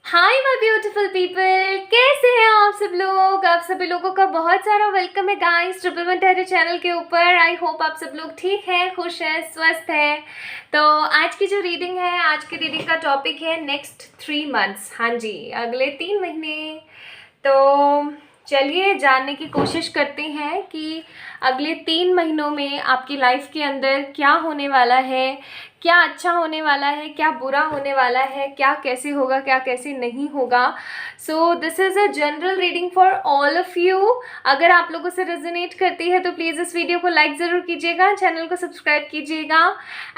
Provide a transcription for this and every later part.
Hi my beautiful people, कैसे हैं आप सब लोग। आप सभी लोगों का बहुत सारा वेलकम है guys triple one terror channel के ऊपर। आई होप आप सब लोग ठीक हैं, खुश हैं, स्वस्थ हैं। तो आज की जो रीडिंग है, आज की रीडिंग का टॉपिक है नेक्स्ट 3 मंथ्स। हाँ जी, अगले 3 महीने। तो चलिए जानने की कोशिश करते हैं कि अगले 3 महीनों में आपकी लाइफ के अंदर क्या होने वाला है, क्या अच्छा होने वाला है, क्या बुरा होने वाला है, क्या कैसे होगा, क्या कैसे नहीं होगा। So this is a general reading for all of you. अगर आप लोगों से रेजोनेट करती है तो प्लीज़ इस वीडियो को लाइक ज़रूर कीजिएगा, चैनल को सब्सक्राइब कीजिएगा।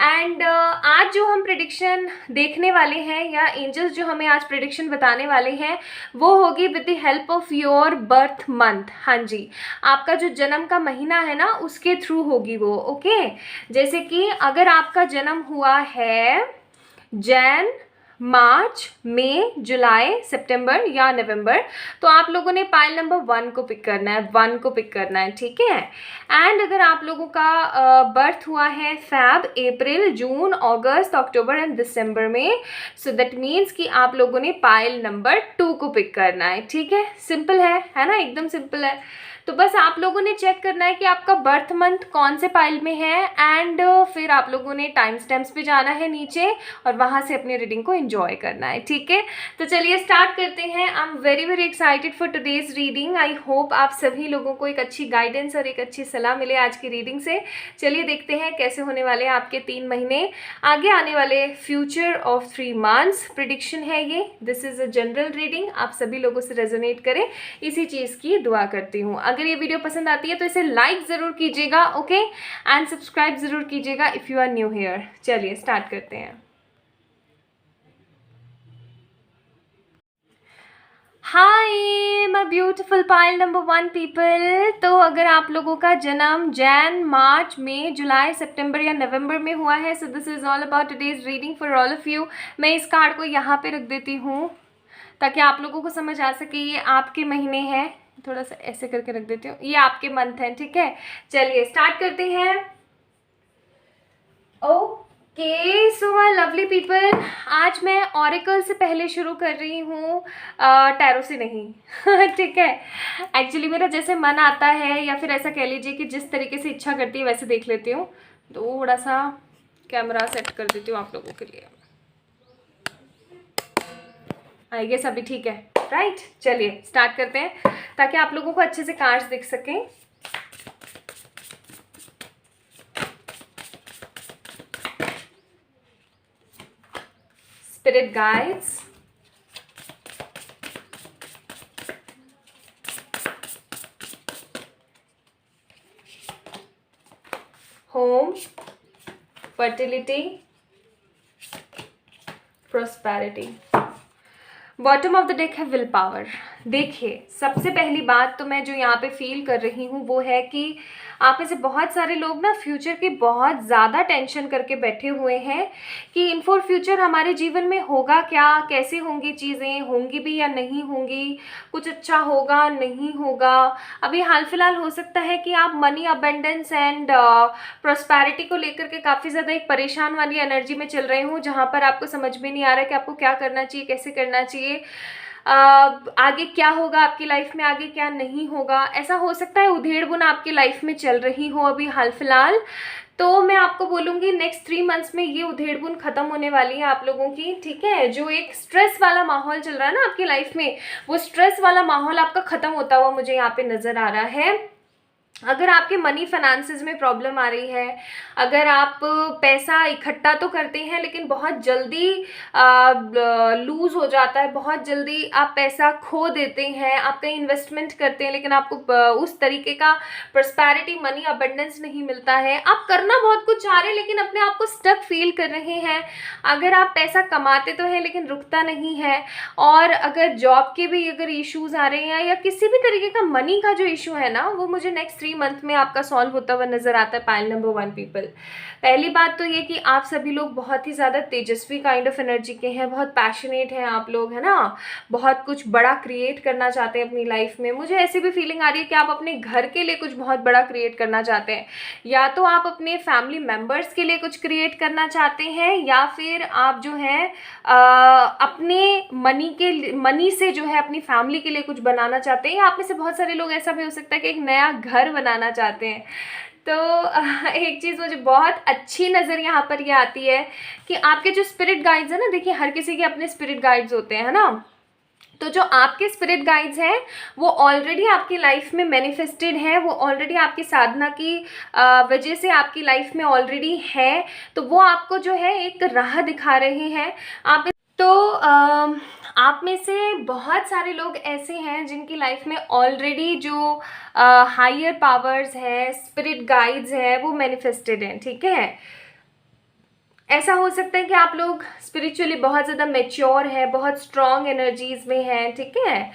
एंड आज जो हम प्रिडिक्शन देखने वाले हैं या एंजल्स जो हमें आज प्रिडिक्शन बताने वाले हैं वो होगी with the help of your birth month. हाँ जी, आपका जो जन्म का महीना है ना उसके थ्रू होगी वो। ओके, जैसे कि अगर आपका जन्म हुआ है जैन, मार्च, मई, जुलाई, सितंबर या नवंबर, तो आप लोगों ने पाइल नंबर 1 को पिक करना है, 1 को पिक करना है, ठीक है। एंड अगर आप लोगों का बर्थ हुआ है Feb, April, June, August, October and दिसंबर में, सो दैट मीन्स कि आप लोगों ने पाइल नंबर 2 को पिक करना है, ठीक है। सिंपल है ना, एकदम सिंपल है। तो बस आप लोगों ने चेक करना है कि आपका बर्थ मंथ कौन से पाइल में है एंड फिर आप लोगों ने टाइम स्टैम्प्स पे जाना है नीचे और वहाँ से अपनी रीडिंग को एंजॉय करना है, ठीक है। तो चलिए स्टार्ट करते हैं। I am very very excited for today's reading. I hope आप सभी लोगों को एक अच्छी गाइडेंस और एक अच्छी सलाह मिले आज की रीडिंग से। चलिए देखते हैं कैसे होने वाले हैं आपके 3 महीने, आगे आने वाले फ्यूचर ऑफ 3 मंथ्स। प्रिडिक्शन है ये, this is a general reading, आप सभी लोगों से रेजोनेट करें, इसी चीज़ की दुआ करती हूँ। अगर ये वीडियो पसंद आती है तो इसे लाइक ज़रूर कीजिएगा, ओके, एंड सब्सक्राइब ज़रूर कीजिएगा if you are new here. चलिए स्टार्ट करते हैं। Hi my beautiful pile number 1 people. तो अगर आप लोगों का जन्म जैन, मार्च, मई, जुलाई, सितंबर या नवंबर में हुआ है, so this is all about today's reading for all of you. मैं इस कार्ड को यहाँ पे रख देती हूँ ताकि आप लोगों को समझ आ सके ये आपके महीने हैं। थोड़ा सा ऐसे करके रख देती हूँ, ये आपके मंथ हैं, ठीक है। चलिए स्टार्ट करते हैं। Okay so my lovely people, आज मैं ऑरेकल से पहले शुरू कर रही हूँ, टैरो से नहीं ठीक है। एक्चुअली मेरा जैसे मन आता है या फिर ऐसा कह लीजिए कि जिस तरीके से इच्छा करती है वैसे देख लेती हूँ। थोड़ा सा कैमरा सेट कर देती हूँ आप लोगों के लिए। आई गेस अभी ठीक है, राइट। चलिए स्टार्ट करते हैं ताकि आप लोगों को अच्छे से कार्ड्स दिख सकें। Spirit guides, home, fertility, prosperity. Bottom of the deck है विल पावर। देखिए सबसे पहली बात तो मैं जो यहाँ पे फील कर रही हूँ वो है कि आप में से बहुत सारे लोग ना फ्यूचर की बहुत ज़्यादा टेंशन करके बैठे हुए हैं कि इन फॉर फ्यूचर हमारे जीवन में होगा क्या, कैसे होंगी चीज़ें, होंगी भी या नहीं होंगी, कुछ अच्छा होगा नहीं होगा। अभी हाल फिलहाल हो सकता है कि आप मनी अबेंडेंस एंड प्रोस्पैरिटी को लेकर के काफ़ी ज़्यादा एक परेशान वाली एनर्जी में चल रहे हो, जहाँ पर आपको समझ में नहीं आ रहा है कि आपको क्या करना चाहिए, कैसे करना चाहिए, आगे क्या होगा आपकी लाइफ में, आगे क्या नहीं होगा। ऐसा हो सकता है उधेड़ बुन आपकी लाइफ में चल रही हो अभी हाल फिलहाल। तो मैं आपको बोलूँगी नेक्स्ट 3 मंथ्स में ये उधेड़ बुन खत्म होने वाली है आप लोगों की, ठीक है। जो एक स्ट्रेस वाला माहौल चल रहा है ना आपकी लाइफ में, वो स्ट्रेस वाला माहौल आपका ख़त्म होता हुआ मुझे यहाँ पे नज़र आ रहा है। अगर आपके मनी फाइनेंसेस में प्रॉब्लम आ रही है, अगर आप पैसा इकट्ठा तो करते हैं लेकिन बहुत जल्दी लूज़ हो जाता है, बहुत जल्दी आप पैसा खो देते हैं, आप कहीं इन्वेस्टमेंट करते हैं लेकिन आपको उस तरीके का प्रॉस्पेरिटी, मनी अबंडेंस नहीं मिलता है। आप करना बहुत कुछ चाह रहे हैं लेकिन अपने आप को स्टक फील कर रहे हैं। अगर आप पैसा कमाते तो हैं लेकिन रुकता नहीं है, और अगर जॉब के भी अगर इश्यूज़ आ रहे हैं या किसी भी तरीके का मनी का जो इशू है ना, वो मुझे नेक्स्ट 3 मंथ में आपका सॉल्व होता हुआ नजर आता है पाइल नंबर 1 पीपल। पहली बात तो ये कि आप सभी लोग बहुत ही ज़्यादा तेजस्वी काइंड ऑफ एनर्जी के हैं, बहुत पैशनेट हैं आप लोग, है ना, बहुत कुछ बड़ा क्रिएट करना चाहते हैं अपनी लाइफ में। मुझे ऐसी भी फीलिंग आ रही है कि आप अपने घर के लिए कुछ बहुत बड़ा क्रिएट करना चाहते हैं, या तो आप अपने फैमिली मेम्बर्स के लिए कुछ क्रिएट करना चाहते हैं, या फिर आप जो है अपने मनी से जो है अपनी फैमिली के लिए कुछ बनाना चाहते हैं, या आप में से बहुत सारे लोग ऐसा भी हो सकता है कि एक नया घर बनाना चाहते हैं। तो एक चीज़ मुझे बहुत अच्छी नज़र यहाँ पर ये आती है कि आपके जो स्पिरिट गाइड्स हैं ना, देखिए हर किसी के अपने स्पिरिट गाइड्स होते हैं, है ना, तो जो आपके स्पिरिट गाइड्स हैं वो ऑलरेडी आपकी लाइफ में मैनिफेस्टेड है, वो ऑलरेडी आपकी साधना की वजह से आपकी लाइफ में ऑलरेडी है। तो वो आपको जो है एक राह दिखा रहे हैं। आप में से बहुत सारे लोग ऐसे हैं जिनकी लाइफ में ऑलरेडी जो हायर पावर्स है, स्पिरिट गाइड्स है, वो मैनिफेस्टेड हैं, ठीक है। ऐसा हो सकता है कि आप लोग स्पिरिचुअली बहुत ज़्यादा मैच्योर है, बहुत स्ट्रॉन्ग एनर्जीज में हैं, ठीक है।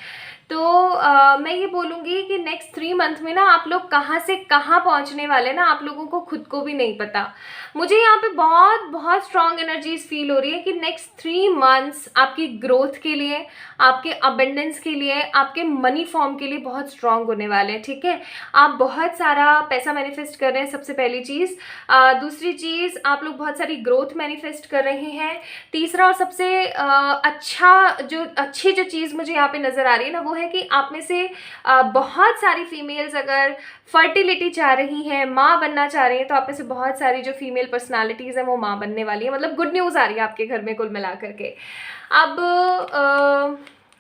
तो मैं ये बोलूँगी कि नेक्स्ट 3 मंथ में ना आप लोग कहाँ से कहाँ पहुँचने वाले ना, आप लोगों को खुद को भी नहीं पता। मुझे यहाँ पे बहुत बहुत स्ट्रॉन्ग एनर्जीज फील हो रही है कि नेक्स्ट 3 मंथ्स आपकी ग्रोथ के लिए, आपके अबेंडेंस के लिए, आपके मनी फॉर्म के लिए बहुत स्ट्रॉन्ग होने वाले हैं, ठीक है। आप बहुत सारा पैसा मैनिफेस्ट कर रहे हैं, सबसे पहली चीज़। दूसरी चीज़, आप लोग बहुत सारी ग्रोथ मैनिफेस्ट कर रहे हैं। तीसरा और सबसे अच्छी जो चीज़ मुझे यहाँ पे नज़र आ रही है ना, वो है कि आप में से बहुत सारी फीमेल्स अगर फर्टिलिटी चाह रही हैं, माँ बनना चाह रही हैं, तो आप में से बहुत सारी जो फीमेल पर्सनालिटीज़ हैं वो माँ बनने वाली है। मतलब गुड न्यूज़ आ रही है आपके घर में कुल मिला करके। अब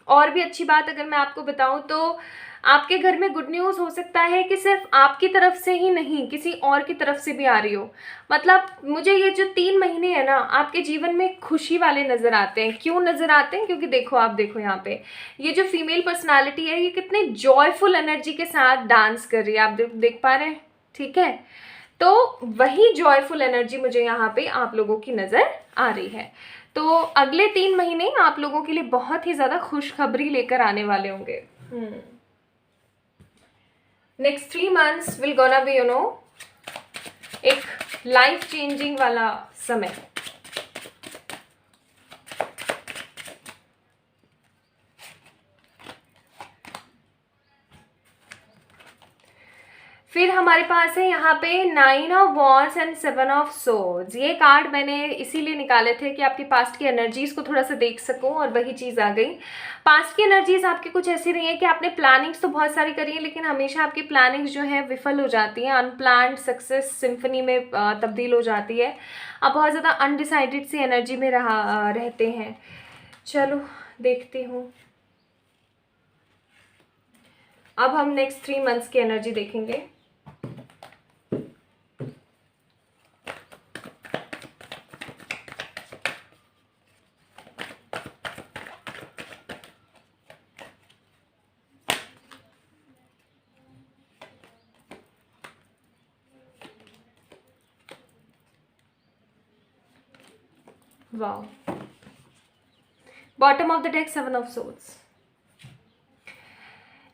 और भी अच्छी बात अगर मैं आपको बताऊं तो आपके घर में गुड न्यूज़ हो सकता है कि सिर्फ आपकी तरफ से ही नहीं, किसी और की तरफ से भी आ रही हो। मतलब मुझे ये जो 3 महीने हैं ना, आपके जीवन में खुशी वाले नज़र आते हैं। क्यों नज़र आते हैं? क्योंकि देखो, आप देखो यहाँ पे ये जो फीमेल पर्सनालिटी है, ये कितने जॉयफुल एनर्जी के साथ डांस कर रही है, आप देख पा रहे हैं, ठीक है। तो वही जॉयफुल एनर्जी मुझे यहाँ पे आप लोगों की नज़र आ रही है। तो अगले 3 महीने आप लोगों के लिए बहुत ही ज़्यादा खुशखबरी लेकर आने वाले होंगे। Next 3 months will gonna be एक लाइफ चेंजिंग वाला समय। फिर हमारे पास है यहाँ पे 9 of wands and 7 of swords. ये कार्ड मैंने इसीलिए निकाले थे कि आपकी पास्ट की एनर्जीज को थोड़ा सा देख सकूं, और वही चीज़ आ गई। पास्ट की एनर्जीज आपकी कुछ ऐसी रही है कि आपने प्लानिंग्स तो बहुत सारी करी है, लेकिन हमेशा आपकी प्लानिंग्स जो है विफल हो जाती हैं, अनप्लान्ड सक्सेस सिम्फनी में तब्दील हो जाती है। आप बहुत ज़्यादा अनडिसाइडेड सी एनर्जी में रहते हैं। चलो देखती हूँ, अब हम नेक्स्ट 3 मंथ्स की एनर्जी देखेंगे। Wow, bottom of the deck 7 of swords.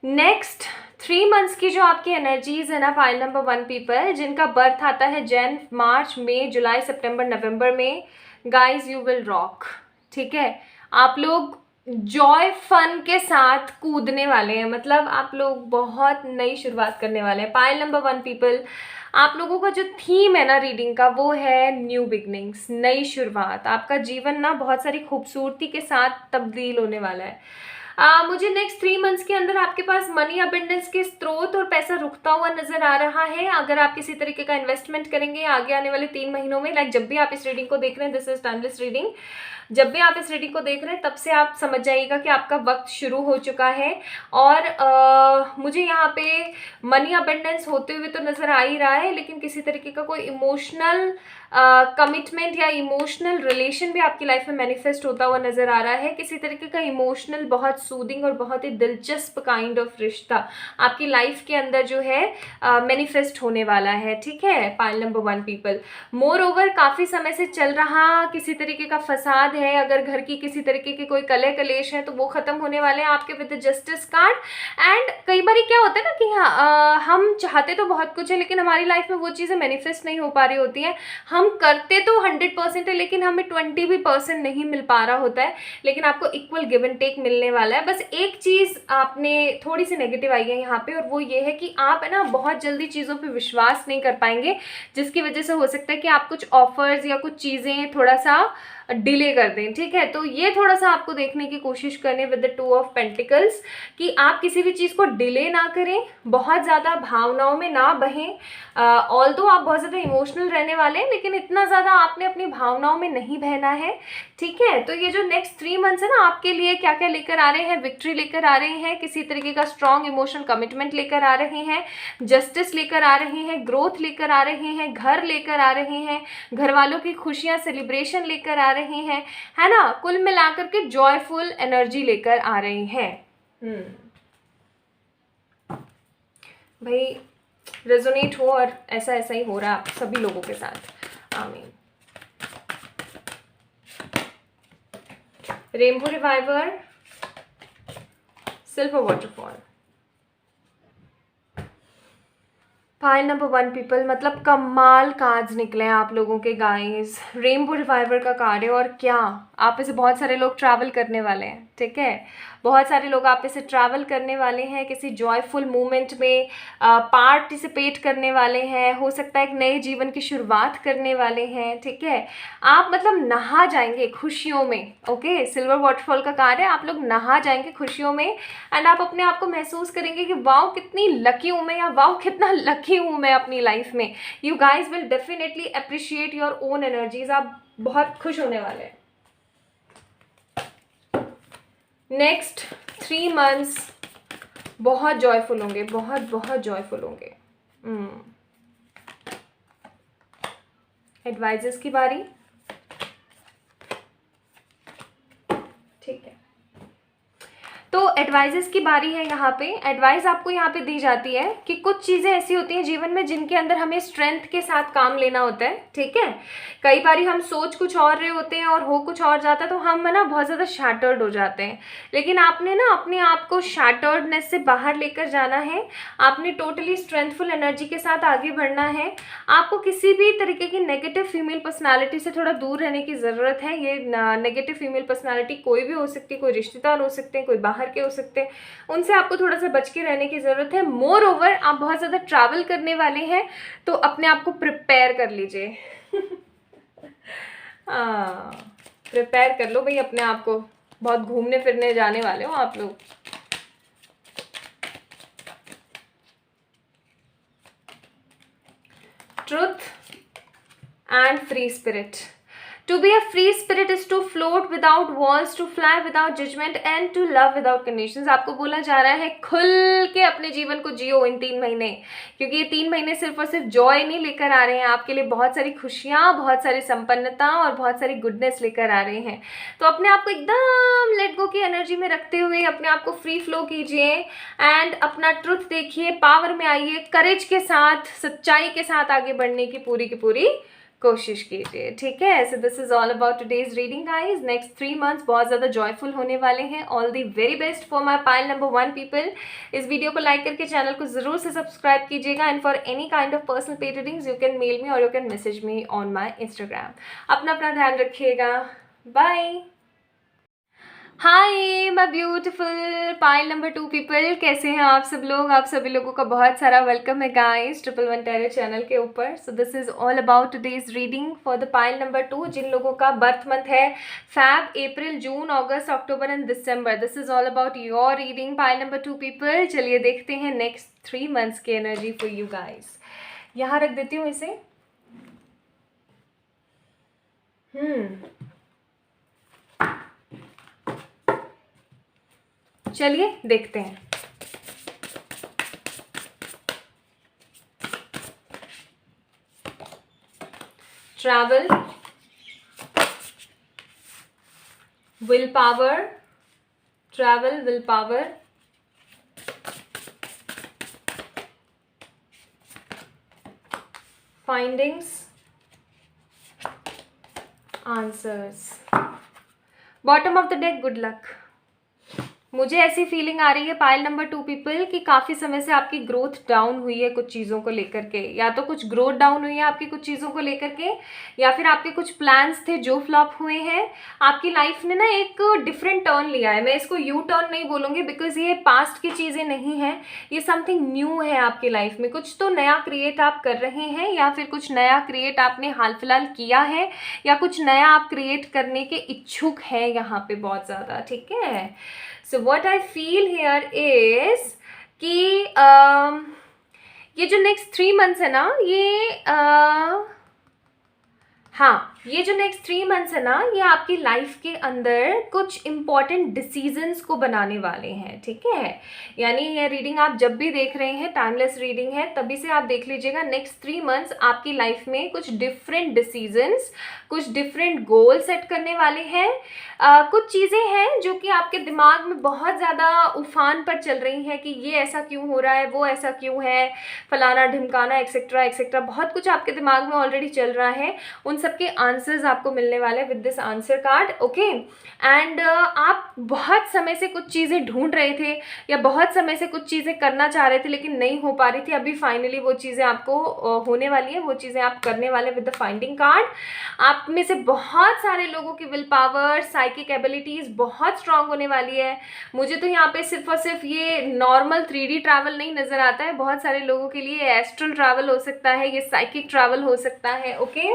Next 3 months की जो आपकी एनर्जीज है ना, पाइल नंबर 1 पीपल, जिनका बर्थ आता है जैन, मार्च, मई, जुलाई, सितंबर, नवंबर में, गाइज यू विल रॉक, ठीक है। आप लोग जॉय फन के साथ कूदने वाले हैं, मतलब आप लोग बहुत नई शुरुआत करने वाले हैं। पाइल नंबर 1 पीपल, आप लोगों का जो थीम है ना रीडिंग का, वो है न्यू बिगनिंग्स, नई शुरुआत। आपका जीवन ना बहुत सारी खूबसूरती के साथ तब्दील होने वाला है। मुझे नेक्स्ट 3 मंथ्स के अंदर आपके पास मनी अबेंडेंस के स्रोत और पैसा रुकता हुआ नजर आ रहा है। अगर आप किसी तरीके का इन्वेस्टमेंट करेंगे आगे आने वाले 3 महीनों में, लाइक जब भी आप इस रीडिंग को देख रहे हैं, दिस इज टाइमलेस रीडिंग, जब भी आप इस रीडिंग को देख रहे हैं तब से आप समझ जाइएगा कि आपका वक्त शुरू हो चुका है। और मुझे यहाँ पे मनी अबेंडेंस होते हुए तो नज़र आ ही रहा है, लेकिन किसी तरीके का कोई इमोशनल कमिटमेंट या इमोशनल रिलेशन भी आपकी लाइफ में मैनिफेस्ट होता हुआ नज़र आ रहा है। किसी तरीके का इमोशनल, बहुत सूदिंग और बहुत ही दिलचस्प काइंड ऑफ रिश्ता आपकी लाइफ के अंदर जो है मैनिफेस्ट होने वाला है। ठीक है pile number 1 people. More over काफ़ी समय से चल रहा किसी तरीके का फसाद है, अगर घर की किसी तरीके के कोई कलह कलेश है तो वो ख़त्म होने वाले हैं आपके with the justice card. And कई बार क्या होता है ना कि हम चाहते तो बहुत कुछ है लेकिन हमारी लाइफ में वो चीज़ें मैनिफेस्ट नहीं हो पा रही होती हैं। हम करते तो 100% है लेकिन हमें 20 भी % नहीं मिल पा रहा होता है, लेकिन आपको इक्वल गिव एंड टेक मिलने वाला है। बस एक चीज़ आपने थोड़ी सी नेगेटिव आई है यहाँ पे, और वो ये है कि आप है ना बहुत जल्दी चीज़ों पे विश्वास नहीं कर पाएंगे, जिसकी वजह से हो सकता है कि आप कुछ ऑफर्स या कुछ चीज़ें थोड़ा सा डिले कर दें। ठीक है, तो ये थोड़ा सा आपको देखने की कोशिश करनी विद द 2 ऑफ पेंटिकल्स कि आप किसी भी चीज़ को डिले ना करें, बहुत ज़्यादा भावनाओं में ना बहें। ऑल्दो आप बहुत ज़्यादा इमोशनल रहने वाले हैं लेकिन इतना ज़्यादा आपने अपनी भावनाओं में नहीं बहना है। ठीक है, तो ये जो नेक्स्ट 3 मंथ्स है ना आपके लिए क्या क्या लेकर आ रहे हैं, विक्ट्री लेकर आ रहे हैं, किसी तरीके का स्ट्रॉन्ग इमोशनल कमिटमेंट लेकर आ रहे हैं, जस्टिस लेकर आ रहे हैं, ग्रोथ लेकर आ रहे हैं, घर लेकर आ रहे हैं, घर वालों की खुशियाँ सेलिब्रेशन लेकर आ रहे हैं, है ना, कुल मिलाकर के जॉयफुल एनर्जी लेकर आ रहे हैं। भाई रेजोनेट हो और ऐसा ऐसा ही हो रहा है आप सभी लोगों के साथ। आमीन। Rainbow reviver, silver waterfall. Pile number 1 people, मतलब कमाल कार्ड्स निकले हैं आप लोगों के गाइस। रेनबो रिवाइवर का कार्ड है और क्या आप में से बहुत सारे लोग ट्रैवल करने वाले हैं। ठीक है, बहुत सारे लोग आप में से ट्रैवल करने वाले हैं, किसी जॉयफुल मोमेंट में पार्टिसिपेट करने वाले हैं, हो सकता है एक नए जीवन की शुरुआत करने वाले हैं। ठीक है, आप मतलब नहा जाएंगे खुशियों में। ओके, सिल्वर वाटरफॉल का कार्ड है, आप लोग नहा जाएंगे खुशियों में एंड आप अपने आप को महसूस करेंगे कि वाओ कितनी लकी हूँ मैं, या वाओ कितना लकी हूँ मैं अपनी लाइफ में। You guys will definitely appreciate your own energies, आप बहुत खुश होने वाले हैं। नेक्स्ट 3 मंथ्स बहुत जॉयफुल होंगे, बहुत बहुत जॉयफुल होंगे। एडवाइजर्स की बारी। ठीक है, तो एडवाइजेस की बारी है। यहाँ पे एडवाइस आपको यहाँ पे दी जाती है कि कुछ चीज़ें ऐसी होती हैं जीवन में जिनके अंदर हमें स्ट्रेंथ के साथ काम लेना होता है। ठीक है, कई बार हम सोच कुछ और रहे होते हैं और हो कुछ और जाता है तो हम है ना बहुत ज़्यादा शैटर्ड हो जाते हैं, लेकिन आपने ना अपने आप को शैटर्डनेस से बाहर लेकर जाना है। आपने टोटली स्ट्रेंथफुल एनर्जी के साथ आगे बढ़ना है। आपको किसी भी तरीके की नेगेटिव फीमेल पर्सनालिटी से थोड़ा दूर रहने की ज़रूरत है। ये नेगेटिव फीमेल पर्सनालिटी कोई भी हो सकती है, कोई रिश्तेदार हो सकते हैं, कोई बाहर के हो सकते हैं, उनसे आपको थोड़ा सा बच के रहने की ज़रूरत है। मोर ओवर आप बहुत ज़्यादा ट्रैवल करने वाले हैं तो अपने आप को प्रिपेयर कर लीजिए। प्रिपेयर कर लो भाई अपने आप को, बहुत घूमने फिरने जाने वाले हो आप लोग। Truth and free spirit. To be a free spirit is to float without walls, to fly without judgment and to love without conditions। आपको बोला जा रहा है खुल के अपने जीवन को जियो इन 3 महीने, क्योंकि ये 3 महीने सिर्फ और सिर्फ जॉय नहीं लेकर आ रहे हैं आपके लिए, बहुत सारी खुशियाँ, बहुत सारी संपन्नता और बहुत सारी गुडनेस लेकर आ रहे हैं। तो अपने आप को एकदम लेट गो की एनर्जी में रखते हुए अपने आप को फ्री फ्लो कीजिए एंड अपना ट्रुथ देखिए, पावर में आइए, करेज के साथ, सच्चाई के साथ आगे बढ़ने की पूरी कोशिश कीजिए। ठीक है, so this is all about today's reading guys. Next 3 months बहुत ज़्यादा जॉयफुल होने वाले हैं। All the very best for my pile number 1 people. इस वीडियो को लाइक करके चैनल को जरूर से सब्सक्राइब कीजिएगा and for any kind of personal paid readings you can mail me और you can message me on my Instagram. अपना ध्यान रखिएगा, bye. Hi my beautiful pile number 2 people, कैसे हैं आप सब लोग। आप सभी लोगों का बहुत सारा वेलकम है गाइस 111 टैरो चैनल के ऊपर। So this is all about today's reading for the pile number 2। जिन लोगों का बर्थ मंथ है Feb, April, June, August, October and December, this is all about your reading pile number 2 people. चलिए देखते हैं next 3 months की energy for you guys. यहाँ रख देती हूँ इसे। चलिए देखते हैं। travel, willpower, travel, willpower, findings, answers. Bottom of the deck, good luck. मुझे ऐसी फीलिंग आ रही है पाइल नंबर 2 पीपल कि काफ़ी समय से आपकी ग्रोथ डाउन हुई है कुछ चीज़ों को लेकर के, या तो कुछ ग्रोथ डाउन हुई है आपकी कुछ चीज़ों को लेकर के, या फिर आपके कुछ प्लान्स थे जो फ्लॉप हुए हैं. आपकी लाइफ ने ना एक डिफरेंट टर्न लिया है. मैं इसको यू टर्न नहीं बोलूँगी बिकॉज ये पास्ट की चीज़ें नहीं हैं, ये समथिंग न्यू है आपकी लाइफ में. कुछ तो नया क्रिएट आप कर रहे हैं, या फिर कुछ नया क्रिएट आपने हाल फिलहाल किया है, या कुछ नया आप क्रिएट करने के इच्छुक हैं यहाँ पे बहुत ज़्यादा. ठीक है. So what I feel here is कि ये जो नेक्स्ट 3 मंथ्स है ना, ये जो नेक्स्ट 3 मंथ्स है ना, ये आपकी लाइफ के अंदर कुछ इम्पॉर्टेंट डिसीजंस को बनाने वाले हैं. ठीक है. यानी ये रीडिंग आप जब भी देख रहे हैं, टाइमलेस रीडिंग है, तभी से आप देख लीजिएगा. नेक्स्ट 3 मंथ्स आपकी लाइफ में कुछ डिफरेंट डिसीजंस, कुछ डिफरेंट गोल सेट करने वाले हैं. कुछ चीज़ें हैं जो कि आपके दिमाग में बहुत ज़्यादा उफान पर चल रही हैं कि ये ऐसा क्यों हो रहा है, वो ऐसा क्यों है, फलाना ढिमकाना एक्सेट्रा एक्सेट्रा. बहुत कुछ आपके दिमाग में ऑलरेडी चल रहा है. उन सबके आंसर्स आपको मिलने वाले with this answer card. Okay. And आप बहुत समय से कुछ चीज़ें ढूंढ रहे थे, या बहुत समय से कुछ चीज़ें करना चाह रहे थे लेकिन नहीं हो पा रही थी. अभी फाइनली वो चीज़ें आपको होने वाली है, वो चीज़ें आप करने वाले विद द फाइंडिंग कार्ड. आप में से बहुत सारे लोगों की विल पावर, साइकिक एबिलिटीज़ बहुत स्ट्रांग होने वाली है. मुझे तो यहाँ पे सिर्फ और सिर्फ ये नॉर्मल 3D ट्रैवल नहीं नज़र आता है. बहुत सारे लोगों के लिए एस्ट्रल ट्रैवल हो सकता है, ये साइकिक ट्रैवल हो सकता है. ओके.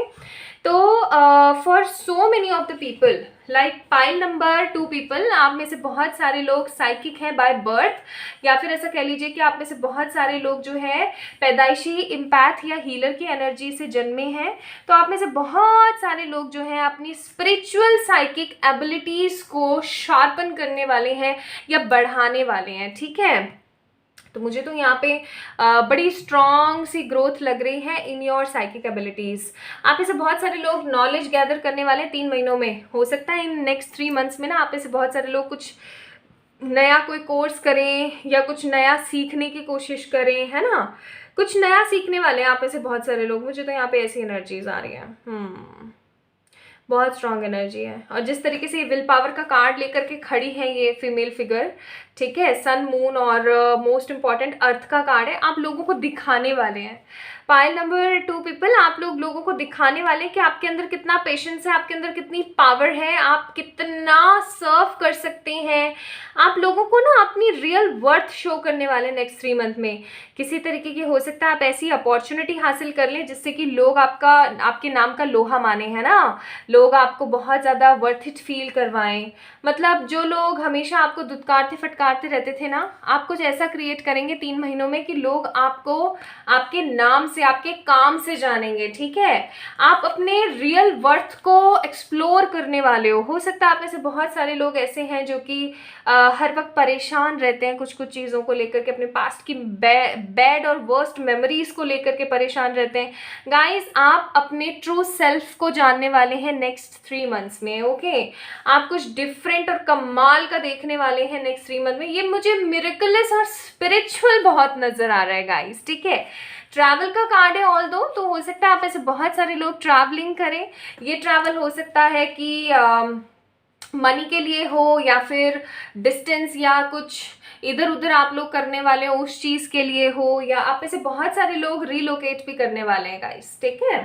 तो for so many of the people like pile number 2 people, आप में से बहुत सारे लोग साइकिक हैं बाय बर्थ, या फिर ऐसा कह लीजिए कि आप में से बहुत सारे लोग जो है पैदाइशी इम्पैथ या हीलर की एनर्जी से जन्मे हैं. तो आप में से बहुत सारे लोग जो हैं अपनी स्पिरिचुअल साइकिक एबिलिटीज़ को शार्पन करने वाले हैं या बढ़ाने वाले हैं. ठीक है. तो मुझे तो यहाँ पे बड़ी स्ट्रॉन्ग सी ग्रोथ लग रही है इन योर साइकिक एबिलिटीज़. आप इसे बहुत सारे लोग नॉलेज गैदर करने वाले 3 महीनों में. हो सकता है इन नेक्स्ट 3 मंथ्स में ना आप इसे बहुत सारे लोग कुछ नया कोई कोर्स करें या कुछ नया सीखने की कोशिश करें, है ना. कुछ नया सीखने वाले हैं आप ऐसे बहुत सारे लोग. मुझे तो यहाँ पे ऐसी एनर्जीज आ रही हैं. बहुत स्ट्रॉन्ग एनर्जी है. और जिस तरीके से ये विल पावर का कार्ड लेकर के खड़ी है ये फीमेल फिगर, ठीक है, सन, मून और मोस्ट इम्पॉर्टेंट अर्थ का कार्ड है. आप लोगों को दिखाने वाले हैं पाइल नंबर 2 पीपल, आप लोगों को दिखाने वाले हैं कि आपके अंदर कितना पेशेंस है, आपके अंदर कितनी पावर है, आप कितना सर्व कर सकते हैं. आप लोगों को ना अपनी रियल वर्थ शो करने वाले नेक्स्ट 3 मंथ में. किसी तरीके की हो सकता है आप ऐसी अपॉर्चुनिटी हासिल कर लें जिससे कि लोग आपके नाम का लोहा माने, है ना. लोग आपको बहुत ज़्यादा वर्थ इट फील करवाएं. मतलब जो लोग हमेशा आपको दुत्कारते फटकारते रहते थे ना, आप कुछ ऐसा क्रिएट करेंगे 3 महीनों में कि लोग आपको आपके नाम से, आपके काम से जानेंगे. ठीक है. आप अपने रियल वर्थ को एक्सप्लोर करने वाले हो सकता है आप में से बहुत सारे लोग ऐसे हैं जो कि हर वक्त परेशान रहते हैं कुछ कुछ चीज़ों को लेकर के, अपने पास्ट की बैड और वर्स्ट मेमोरीज को लेकर के परेशान रहते हैं. गाइस, आप अपने ट्रू सेल्फ को जानने वाले हैं नेक्स्ट 3 मंथ्स में. ओके. आप कुछ डिफरेंट और कमाल का देखने वाले हैं नेक्स्ट 3 मंथ में. ये मुझे मिरेकलस और स्पिरिचुअल बहुत नजर आ रहा है गाइस. ठीक है. ट्रैवल का कार्ड है ऑल दो, तो हो सकता है आप ऐसे बहुत सारे लोग ट्रैवलिंग करें. ये ट्रैवल हो सकता है कि मनी के लिए हो, या फिर डिस्टेंस या कुछ इधर उधर आप लोग करने वाले हो उस चीज़ के लिए हो, या आप ऐसे बहुत सारे लोग रीलोकेट भी करने वाले हैं गाइस. ठीक है.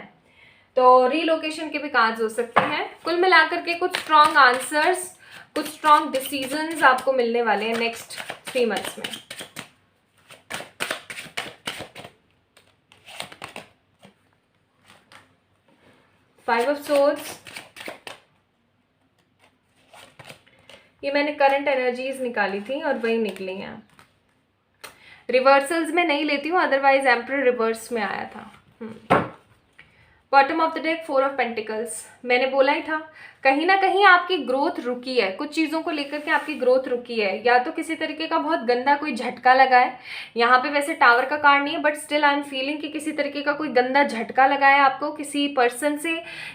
तो रीलोकेशन के भी कार्ड्स हो सकते हैं. कुल मिलाकर के कुछ स्ट्रॉन्ग आंसर्स, कुछ स्ट्रॉन्ग डिसीजंस आपको मिलने वाले हैं नेक्स्ट 3 मंथ्स में. फाइव ऑफ सोर्ड्स, ये मैंने करंट एनर्जीज निकाली थी और वही निकली हैं. रिवर्सल्स में नहीं लेती हूँ, अदरवाइज एम्परर रिवर्स में आया था. Bottom of the deck 4 of pentacles. मैंने बोला ही था कहीं ना कहीं आपकी ग्रोथ रुकी है, कुछ चीज़ों को लेकर के आपकी ग्रोथ रुकी है, या तो किसी तरीके का बहुत गंदा कोई झटका लगा है। यहाँ पे वैसे टावर का कार्ड नहीं है, but still I am feeling कि किसी तरीके का कोई गंदा झटका लगा है आपको किसी पर्सन से,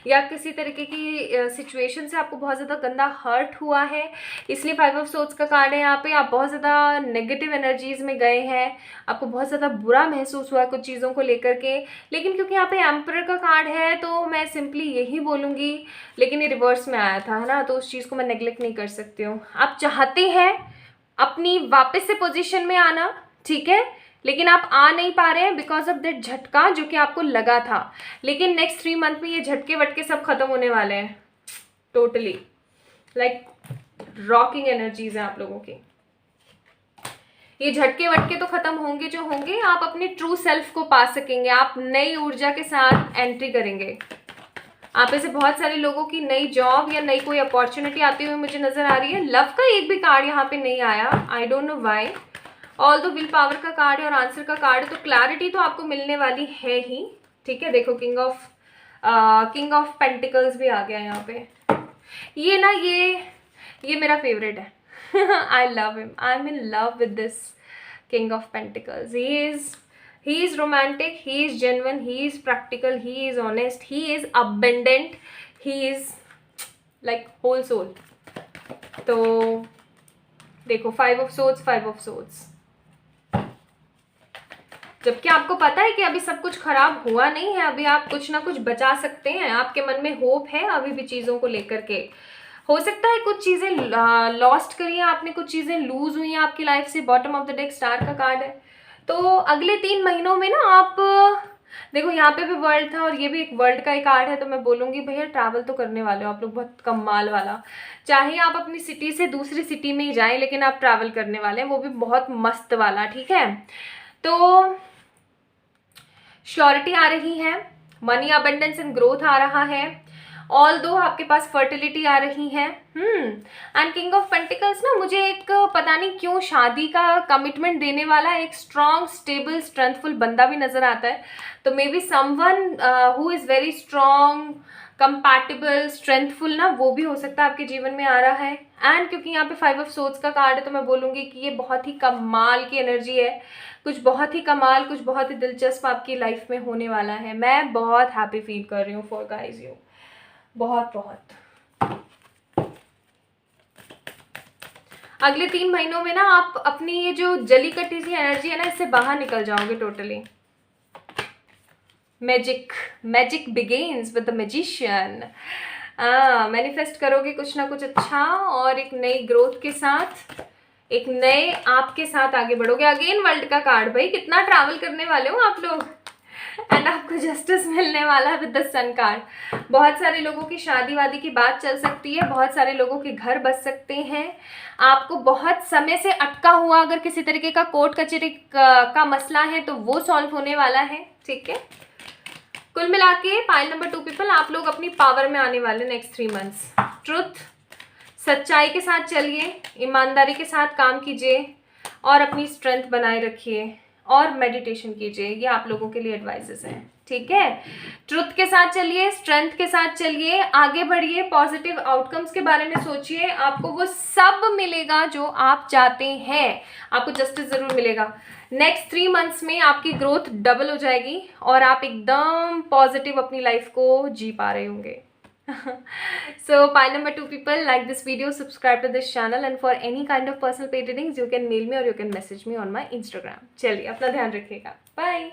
या किसी तरीके की सिचुएशन से आपको बहुत ज़्यादा गंदा हर्ट हुआ है, इसलिए 5 ऑफ सोर्ड्स का कार्ड है यहाँ पे। आप बहुत ज़्यादा नेगेटिव एनर्जीज में गए हैं, आपको बहुत ज़्यादा बुरा महसूस हुआ है कुछ चीज़ों को लेकर के। लेकिन क्योंकि यहाँ पे एम्परर का कार्ड है तो मैं सिंपली यही बोलूँगी, लेकिन ये रिवर्स में आया था, है ना, तो उस चीज़ को मैं नेग्लेक्ट नहीं कर सकती हूँ। आप चाहते हैं अपनी वापस से पोजीशन में आना, ठीक है, लेकिन आप आ नहीं पा रहे हैं बिकॉज ऑफ दैट झटका जो कि आपको लगा था। लेकिन नेक्स्ट 3 मंथ में ये झटके वटके सब खत्म होने वाले हैं, टोटली लाइक रॉकिंग एनर्जीज हैं आप लोगों की। ये झटके वटके तो खत्म होंगे जो होंगे, आप अपने ट्रू सेल्फ को पा सकेंगे, आप नई ऊर्जा के साथ एंट्री करेंगे। आप ऐसे बहुत सारे लोगों की नई जॉब या नई कोई अपॉर्चुनिटी आती हुई मुझे नजर आ रही है। लव का एक भी कार्ड यहाँ पे नहीं आया, I don't know why. All दो विल पावर का कार्ड है और आंसर का कार्ड है, तो क्लैरिटी तो आपको मिलने वाली है ही, ठीक है। देखो किंग ऑफ पेंटिकल्स भी आ गया यहाँ पे। ये ना ये मेरा फेवरेट है। I love him, I am in love with this king of pentacles. He is romantic, he is genuine, he is practical, he is honest, he is abundant, he is like whole soul. तो देखो 5 of swords, 5 of swords। जबकि आपको पता है कि अभी सब कुछ खराब हुआ नहीं है, अभी आप कुछ ना कुछ बचा सकते हैं, आपके मन में होप है अभी भी चीज़ों को लेकर के। हो सकता है कुछ चीज़ें लॉस्ट करी हैं आपने, कुछ चीज़ें लूज हुई हैं आपकी लाइफ से। Bottom of the deck star का कार्ड है। तो अगले 3 महीनों में ना आप देखो, यहाँ पे भी वर्ल्ड था और ये भी एक वर्ल्ड का ही कार्ड है, तो मैं बोलूँगी भैया ट्रैवल तो करने वाले हो आप लोग, बहुत कमाल वाला। चाहे आप अपनी सिटी से दूसरी सिटी में ही जाएं, लेकिन आप ट्रैवल करने वाले हैं, वो भी बहुत मस्त वाला, ठीक है। तो श्योरिटी आ रही है, मनी अबंडेंस एंड ग्रोथ आ रहा है, ऑल दो आपके पास फर्टिलिटी आ रही है। एंड किंग ऑफ पेंटिकल्स ना मुझे एक पता नहीं क्यों शादी का कमिटमेंट देने वाला एक स्ट्रॉन्ग स्टेबल स्ट्रेंथफुल बंदा भी नजर आता है। तो may be someone who is very strong compatible strengthful ना, वो भी हो सकता है आपके जीवन में आ रहा है। एंड क्योंकि यहाँ पे 5 ऑफ सोर्ड्स का कार्ड है, तो मैं बोलूँगी कि ये बहुत ही कमाल की एनर्जी है, कुछ बहुत ही कमाल, कुछ बहुत ही दिलचस्प आपकी लाइफ में होने वाला है। मैं बहुत हैप्पी फील कर रही हूँ फॉर गाइज यू, बहुत। अगले 3 महीनों में ना आप अपनी ये जो जली कटी सी एनर्जी है ना, इससे बाहर निकल जाओगे totally. Magic begins with the magician. Manifest करोगे कुछ ना कुछ अच्छा, और एक नई ग्रोथ के साथ, एक नए आपके साथ आगे बढ़ोगे। अगेन वर्ल्ड का कार्ड, भाई कितना ट्रैवल करने वाले हो आप लोग। एंड आपको जस्टिस मिलने वाला है विद द सन कार्ड। बहुत सारे लोगों की शादी वादी की बात चल सकती है, बहुत सारे लोगों के घर बस सकते हैं। आपको बहुत समय से अटका हुआ अगर किसी तरीके का कोर्ट कचहरी का मसला है तो वो सॉल्व होने वाला है, ठीक है। कुल मिला के पाइल नंबर 2 पीपल, आप लोग अपनी पावर में आने वाले नेक्स्ट 3 मंथ्स। ट्रुथ, सच्चाई के साथ चलिए, ईमानदारी के साथ काम कीजिए और अपनी स्ट्रेंथ बनाए रखिए और मेडिटेशन कीजिए। ये आप लोगों के लिए एडवाइसेस हैं, ठीक है। ट्रुथ के साथ चलिए, स्ट्रेंथ के साथ चलिए, आगे बढ़िए, पॉजिटिव आउटकम्स के बारे में सोचिए, आपको वो सब मिलेगा जो आप चाहते हैं, आपको जस्टिस जरूर मिलेगा। नेक्स्ट 3 मंथ्स में आपकी ग्रोथ डबल हो जाएगी और आप एकदम पॉजिटिव अपनी लाइफ को जी पा रहे होंगे। So pile number 2 people, like this video, subscribe to this channel, and for any kind of personal paid readings you can mail me or you can message me on my Instagram. चलिए अपना ध्यान रखिएगा, bye.